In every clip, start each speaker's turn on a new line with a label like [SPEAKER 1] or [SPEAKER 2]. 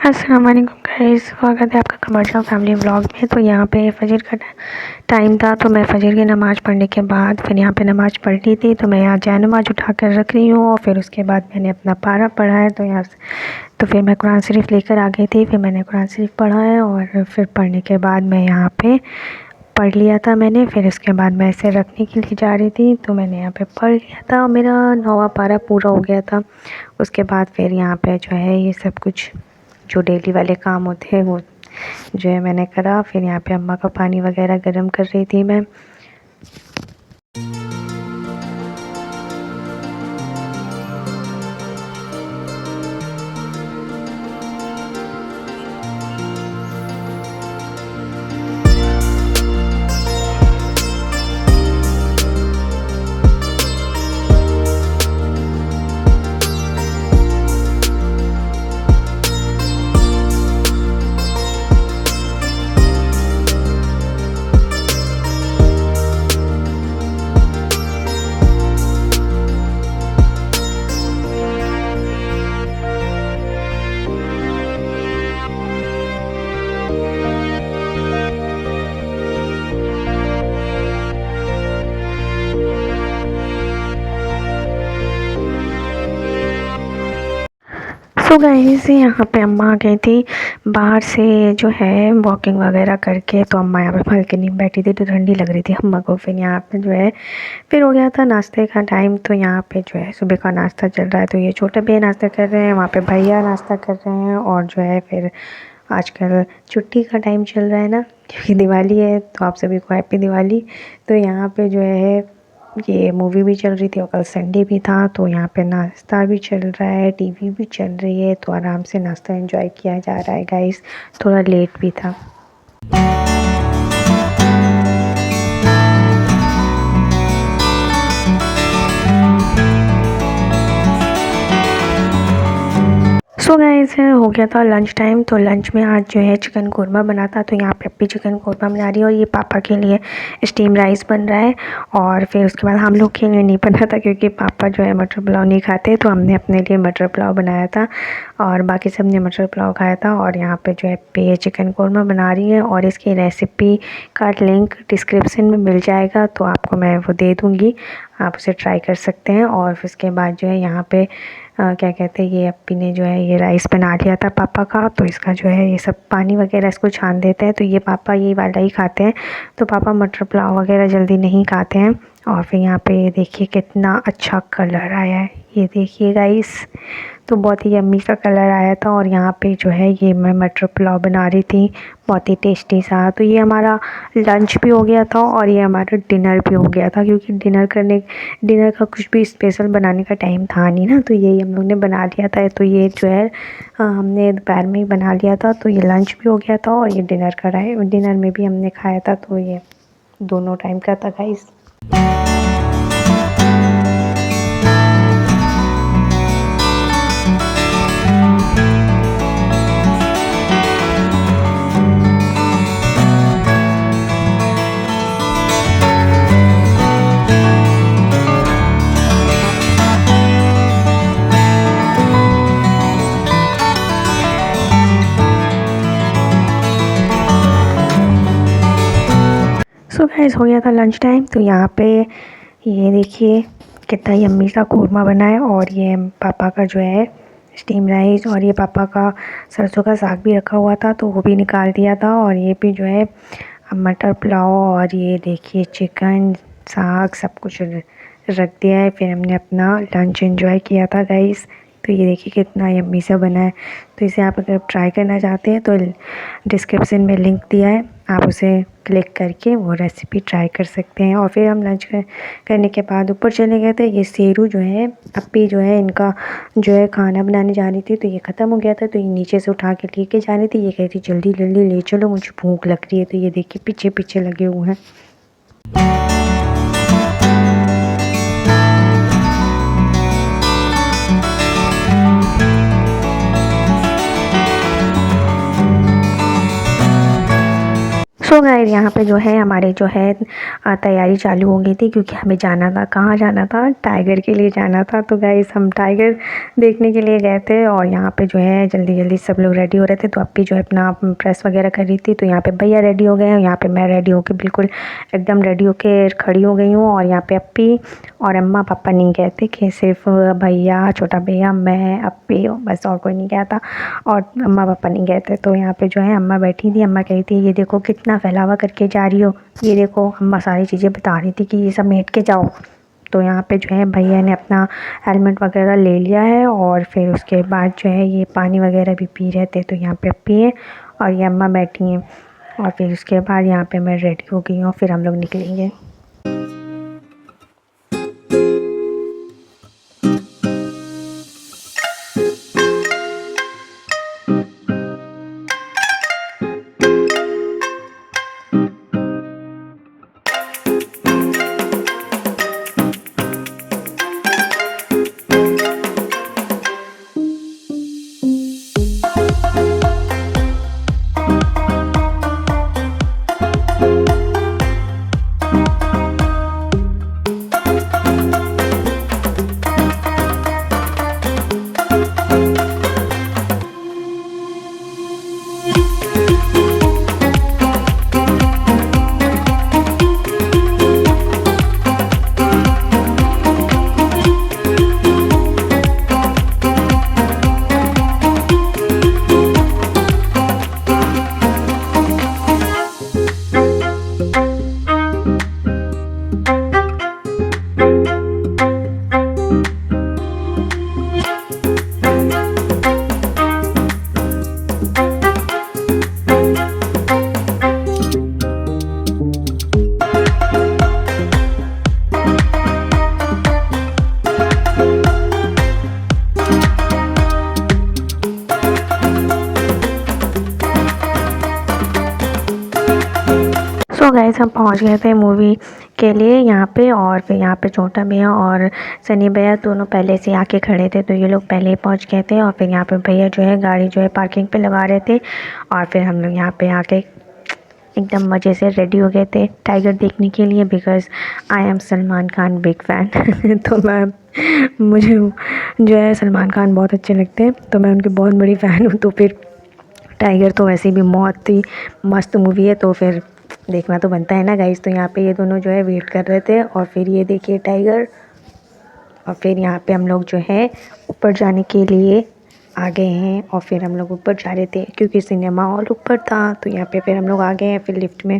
[SPEAKER 1] अस्सलाम वालेकुम गाइस, स्वागत है आपका कमर्शियल फैमिली व्लॉग में। तो यहाँ पे फजर का टाइम था, तो मैं फजर की नमाज़ पढ़ने के बाद फिर यहाँ पे नमाज़ पढ़ ली थी। तो मैं यहाँ जय नमाज़ उठा कर रख रही हूँ और फिर उसके बाद मैंने अपना पारा पढ़ा है। तो यहाँ तो फिर मैं कुरान शरीफ लेकर आ गई थी, फिर मैंने कुरान शरीफ पढ़ा है और फिर पढ़ने के बाद मैं यहाँ पे पढ़ लिया था मैंने। फिर उसके बाद मैं इसे रखने के लिए जा रही थी, तो मैंने यहाँ पे पढ़ लिया था और मेरा 9वां पारा पूरा हो गया था। उसके बाद फिर यहाँ पे जो है ये सब कुछ जो डेली वाले काम होते हैं वो जो है मैंने करा। फिर यहाँ पे अम्मा का पानी वगैरह गर्म कर रही थी मैं। सो गाइस, यहाँ पे अम्मा आ गई थी बाहर से जो है वॉकिंग वगैरह करके। तो अम्मा यहाँ पे बालकनी में बैठी थी, तो ठंडी लग रही थी अम्मा को। फिर यहाँ पे जो है फिर हो गया था नाश्ते का टाइम। तो यहाँ पे जो है सुबह का नाश्ता चल रहा है, तो ये छोटे भैया नाश्ता कर रहे हैं, वहाँ पे भैया नाश्ता कर रहे हैं। और जो है फिर आजकल छुट्टी का टाइम चल रहा है ना, क्योंकि दिवाली है, तो आप सभी को हैप्पी दिवाली। तो यहाँ पे जो है ये मूवी भी चल रही थी और कल संडे भी था, तो यहाँ पे नाश्ता भी चल रहा है, टीवी भी चल रही है। तो आराम से नाश्ता एंजॉय किया जा रहा है गाइस। थोड़ा लेट भी था। सो गाइस, हो गया था लंच टाइम। तो लंच में आज जो है चिकन कोरमा बना था, तो यहाँ पे अप्पी चिकन कोरमा बना रही है और ये पापा के लिए स्टीम राइस बन रहा है। और फिर उसके बाद हम लोग के लिए नहीं बना था, क्योंकि पापा जो है मटर पुलाव नहीं खाते, तो हमने अपने लिए मटर पुलाव बनाया था और बाकी सब ने मटर पुलाव खाया था। और यहाँ पे जो है पे चिकन कोरमा बना रही है और इसकी रेसिपी का लिंक डिस्क्रिप्शन में मिल जाएगा, तो आपको मैं वो दे दूँगी, आप उसे ट्राई कर सकते हैं। और फिर उसके बाद जो है यहाँ पे क्या कहते हैं, ये अप्पी ने जो है ये राइस बना लिया था पापा का। तो इसका जो है ये सब पानी वगैरह इसको छान देते हैं, तो ये पापा ये वाला ही खाते हैं। तो पापा मटर पुलाव वगैरह जल्दी नहीं खाते हैं। और फिर यहाँ पे ये देखिए कितना अच्छा कलर आया है, ये देखिए गाइस, तो बहुत ही यम्मी सा कलर आया था। और यहाँ पे जो है ये मैं मटर पुलाव बना रही थी, बहुत ही टेस्टी सा। तो ये हमारा लंच भी हो गया था और ये हमारा डिनर भी हो गया था, क्योंकि डिनर का कुछ भी स्पेशल बनाने का टाइम था नहीं ना, तो यही हम लोग ने बना लिया था। तो ये जो है हमने दोपहर में ही बना लिया था, तो ये लंच भी हो गया था और ये डिनर में भी हमने खाया था। तो ये दोनों टाइम का था गाइस। सो गाइस, हो गया था लंच टाइम। तो यहाँ पे ये देखिए कितना यम्मी सा कोरमा बना है और ये पापा का जो है स्टीम राइस, और ये पापा का सरसों का साग भी रखा हुआ था, तो वो भी निकाल दिया था। और ये भी जो है मटर पुलाव, और ये देखिए चिकन साग सब कुछ रख दिया है। फिर हमने अपना लंच एंजॉय किया था गाइस। तो ये देखिए कितना यम्मी सा बना है। तो इसे आप अगर ट्राई करना चाहते हैं तो डिस्क्रिप्शन में लिंक दिया है, आप उसे क्लिक करके वो रेसिपी ट्राई कर सकते हैं। और फिर हम लंच करने के बाद ऊपर चले गए थे। ये शेरू जो है अप्पी जो है इनका जो है खाना बनाने जा रही थी, तो ये ख़त्म हो गया था, तो ये नीचे से उठा के लेके जा रही थी। ये कह रही थी जल्दी जल्दी ले चलो, मुझे भूख लग रही है। तो ये देखिए पीछे पीछे लगे हुए हैं। सो गाइस यहाँ पे जो है हमारे जो है तैयारी चालू हो गई थी, क्योंकि हमें जाना था, कहाँ जाना था, टाइगर के लिए जाना था। तो गाइस हम टाइगर देखने के लिए गए थे और यहाँ पे जो है जल्दी जल्दी सब लोग रेडी हो रहे थे। तो अप्पी जो है अपना प्रेस वगैरह कर रही थी, तो यहाँ पे भैया रेडी हो गए हैं, यहाँ पे मैं रेडी होके बिल्कुल एकदम रेडी होके खड़ी हो गई हूँ। और यहाँ पे अप्पी और अम्मा पापा नहीं गए थे, कि सिर्फ भैया, छोटा भैया, मैं, अप्पी, बस, और कोई नहीं गया था। और अम्मा पापा नहीं गए थे। तो यहाँ पे जो है अम्मा बैठी थी, अम्मा कही थी ये देखो कितना फैलावा करके जा रही हो, ये देखो। अम्मा सारी चीज़ें बता रही थी कि ये सब मेट के जाओ। तो यहाँ पे जो है भैया ने अपना हेलमेट वगैरह ले लिया है और फिर उसके बाद जो है ये पानी वगैरह भी पी रहे थे। तो यहाँ पे अप्पी है और ये अम्मा बैठी हैं। और फिर उसके बाद यहाँ पे मैं रेडी हो गई हूँ, फिर हम लोग निकलेंगे। सो गाइस हम पहुंच गए थे मूवी के लिए यहाँ पे। और फिर यहाँ पे छोटा भैया और सनी भैया दोनों पहले से आके खड़े थे, तो ये लोग पहले ही पहुंच गए थे। और फिर यहाँ पे भैया जो है गाड़ी जो है पार्किंग पे लगा रहे थे। और फिर हम लोग यहाँ पे आके एकदम मज़े से रेडी हो गए थे टाइगर देखने के लिए, because I am Salman Khan big fan. तो मुझे जो है सलमान खान बहुत अच्छे लगते हैं, तो मैं उनकी बहुत बड़ी फ़ैन हूँ। तो फिर टाइगर तो वैसे भी बहुत ही मस्त मूवी है, तो फिर देखना तो बनता है ना गाइस। तो यहाँ पे ये दोनों जो है वेट कर रहे थे। और फिर ये देखिए टाइगर। और फिर यहाँ पे हम लोग जो है ऊपर जाने के लिए आ गए हैं। और फिर हम लोग ऊपर जा रहे थे, क्योंकि सिनेमा हॉल ऊपर था। तो यहाँ पे फिर हम लोग आ गए हैं फिर लिफ्ट में।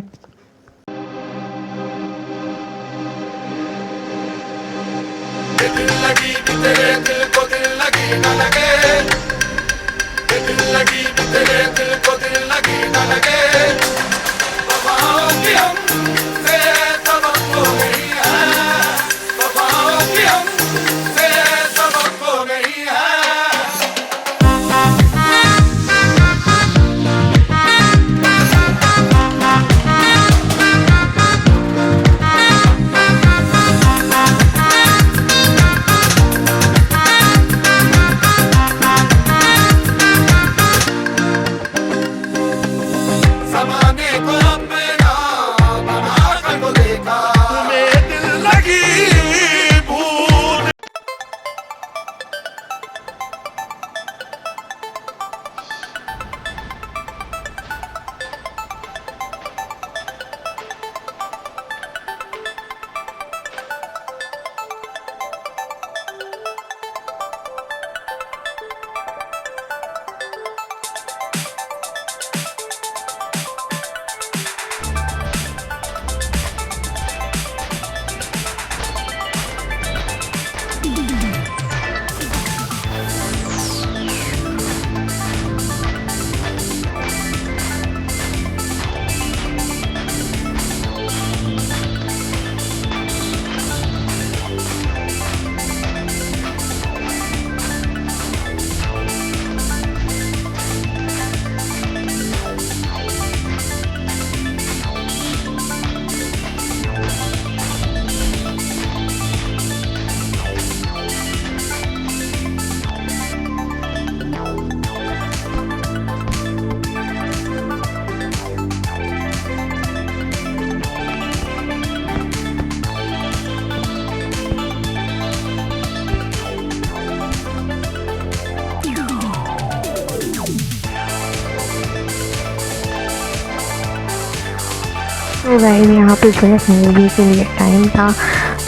[SPEAKER 1] तो गाइस यहाँ पे जो है मूवी के लिए टाइम था,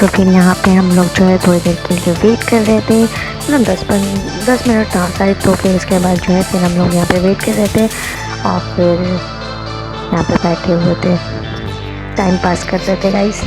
[SPEAKER 1] तो फिर यहाँ पे हम लोग जो है थोड़ी देर के लिए वेट कर रहे थे, मतलब 10 मिनट था शायद। तो फिर उसके बाद जो है फिर हम लोग यहाँ पे वेट कर रहे थे और फिर यहाँ पे बैठे हुए थे, टाइम पास कर रहे थे गाइस।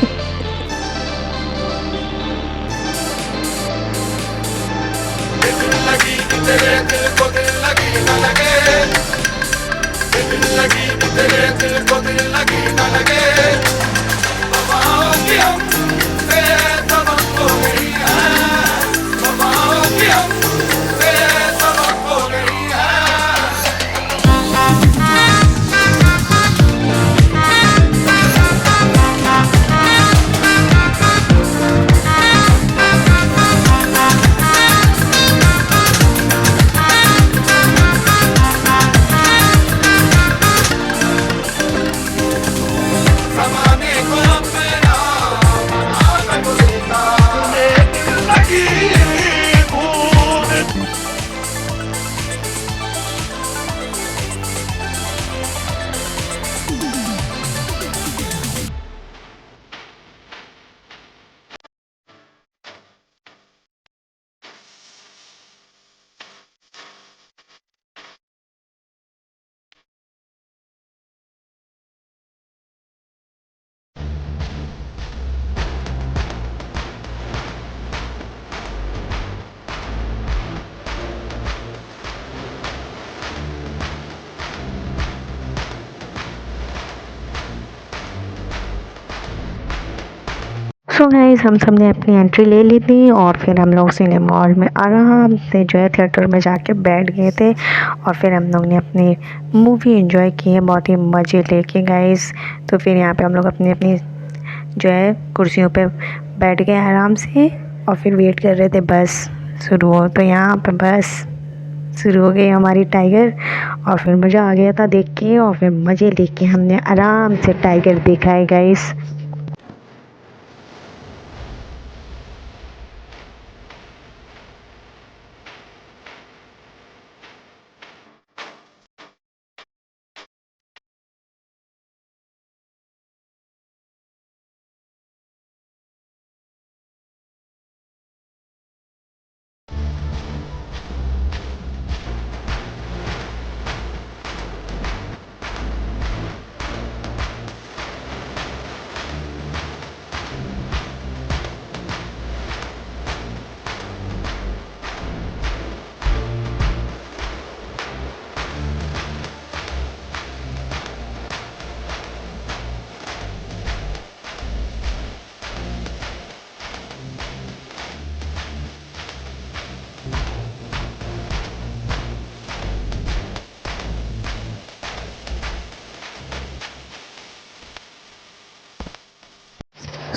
[SPEAKER 1] सो गाइस हम सब ने अपनी एंट्री ले ली थी और फिर हम लोग सिनेमा हॉल में आराम से जो है थिएटर में जाके बैठ गए थे और फिर हम लोग ने अपनी मूवी एंजॉय की है बहुत ही मज़े लेके गाइस। तो फिर यहाँ पे हम लोग अपनी अपनी जो है कुर्सियों पे बैठ गए आराम से और फिर वेट कर रहे थे बस शुरू हो। तो यहाँ पे बस शुरू हो गई हमारी टाइगर और फिर मज़ा आ गया था देख के और फिर मज़े लेके हमने आराम से टाइगर देखा है गाइस।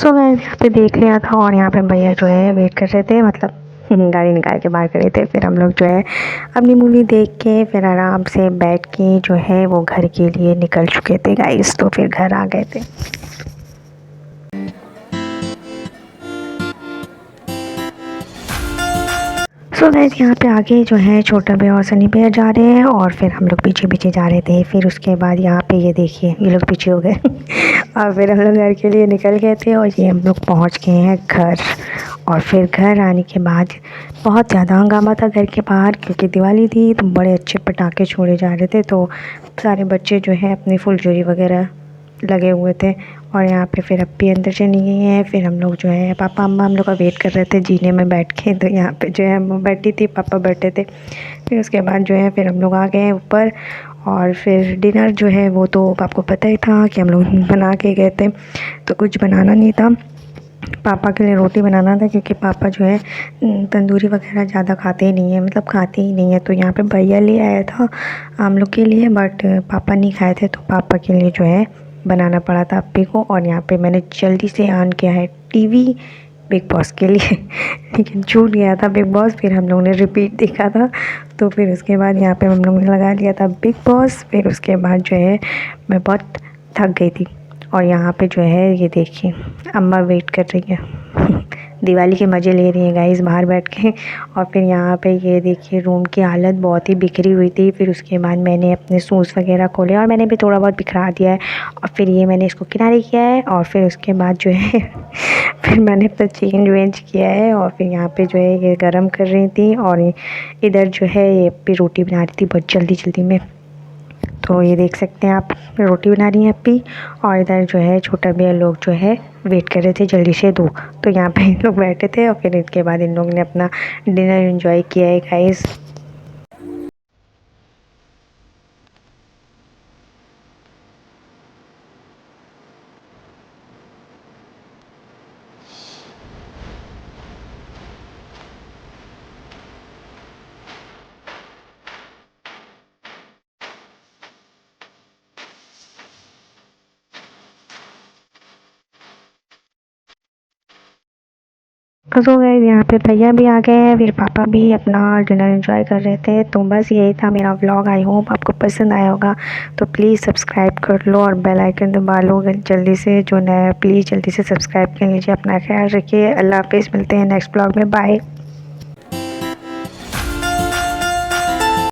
[SPEAKER 1] सो मैं यहाँ पे देख लिया था और यहाँ पे भैया जो है वेट कर रहे थे, मतलब गाड़ी निकाल के बाहर खड़े थे। फिर हम लोग जो है अपनी मूवी देख के फिर आराम से बैठ के जो है वो घर के लिए निकल चुके थे गाइस। तो फिर घर आ गए थे। सो गाइस यहाँ पे आगे जो है छोटा भैया और सनी भैया जा रहे हैं और फिर हम लोग पीछे पीछे जा रहे थे। फिर उसके बाद यहाँ पे ये देखिए ये लोग पीछे हो गए और फिर हम लोग घर के लिए निकल गए थे और ये हम लोग पहुँच गए हैं घर। और फिर घर आने के बाद बहुत ज़्यादा हंगामा था घर के बाहर क्योंकि दिवाली थी तो बड़े अच्छे पटाखे छोड़े जा रहे थे। तो सारे बच्चे जो है अपनी फुलझड़ी वगैरह लगे हुए थे और यहाँ पे फिर अप्पी अंदर चली गई हैं। फिर हम लोग जो है पापा अम्मा हम लोग का वेट कर रहे थे जीने में बैठ के। तो यहाँ पे जो है मैं बैठी थी, पापा बैठे थे। फिर उसके बाद जो है फिर हम लोग आ गए ऊपर और फिर डिनर जो है वो तो आपको पता ही था कि हम लोग बना के गए थे, तो कुछ बनाना नहीं था। पापा के लिए रोटी बनाना था क्योंकि पापा जो है तंदूरी वगैरह ज़्यादा खाते ही नहीं है, मतलब खाते ही नहीं है। तो यहाँ पे भैया ले आया था हम लोग के लिए, बट पापा नहीं खाए थे तो पापा के लिए जो है बनाना पड़ा था अप्पी को। और यहाँ पे मैंने जल्दी से ऑन किया है टीवी बिग बॉस के लिए लेकिन छूट गया था बिग बॉस। फिर हम लोगों ने रिपीट देखा था। तो फिर उसके बाद यहाँ पे हम लोगों ने लगा लिया था बिग बॉस। फिर उसके बाद जो है मैं बहुत थक गई थी और यहाँ पे जो है ये देखिए अम्मा वेट कर रही है दिवाली के मज़े ले रही हैं गाइस बाहर बैठ के। और फिर यहाँ पे ये देखिए रूम की हालत बहुत ही बिखरी हुई थी। फिर उसके बाद मैंने अपने शूज़ वगैरह खोले और मैंने भी थोड़ा बहुत बिखरा दिया है। और फिर ये मैंने इसको किनारे किया है और फिर उसके बाद जो है फिर मैंने अपना चेंज वेंज किया है। और फिर यहाँ पे जो है ये गरम कर रही थी और इधर जो है ये अप्पी रोटी बना रही थी बहुत जल्दी में। तो ये देख सकते हैं आप, रोटी बना रही हैं अप्पी और इधर जो है छोटा भैया लोग जो है वेट कर रहे थे जल्दी से दो। तो यहाँ पे इन लोग बैठे थे और फिर इसके बाद इन लोगों ने अपना डिनर एंजॉय किया है गाइस। सो गाइस यहाँ पे भैया भी आ गए हैं, फिर पापा भी अपना डिनर एंजॉय कर रहे थे। तो बस यही था मेरा व्लॉग। आई होप आपको पसंद आया होगा। तो प्लीज़ सब्सक्राइब कर लो और बेल आइकन दबा लो जल्दी से, जो नया प्लीज़ जल्दी से सब्सक्राइब कर लीजिए। अपना ख्याल रखिए। अल्लाह हाफिज़, मिलते हैं नेक्स्ट व्लॉग में। बाय।